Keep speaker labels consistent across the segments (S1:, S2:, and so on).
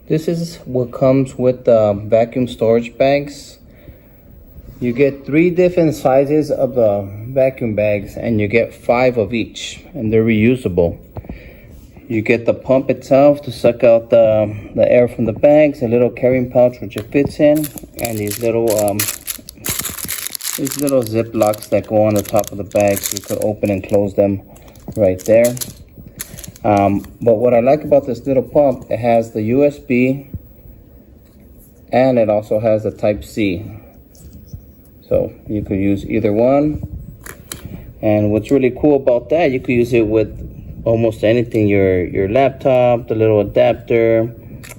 S1: This is what comes with the vacuum storage bags. You get 3 different sizes of the vacuum bags and you get 5 of each, and they're reusable. You get the pump itself to suck out the air from the bags, a little carrying pouch which it fits in, and these little zip locks that go on the top of the bag, so you could open and close them right there. But what I like about this little pump, it has the USB and it also has the Type-C. So you could use either one. And what's really cool about that, you could use it with almost anything, your laptop, the little adapter,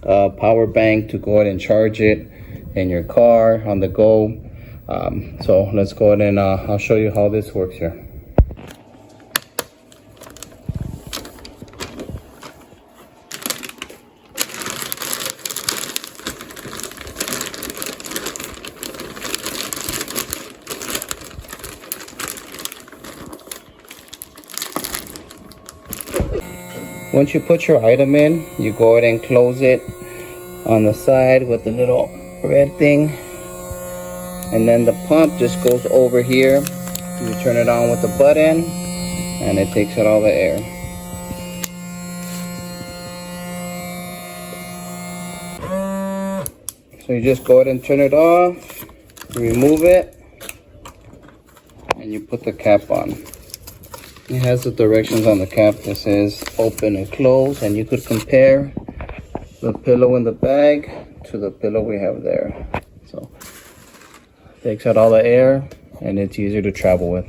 S1: power bank to go ahead and charge it in your car, on the go. So let's go ahead and I'll show you how this works here. Once you put your item in, you go ahead and close it on the side with the little red thing. And then the pump just goes over here. You turn it on with the button and it takes out all the air. So you just go ahead and turn it off, remove it, and you put the cap on. It has the directions on the cap that says open and close, and you could compare the pillow in the bag to the pillow we have there. So takes out all the air and it's easier to travel with.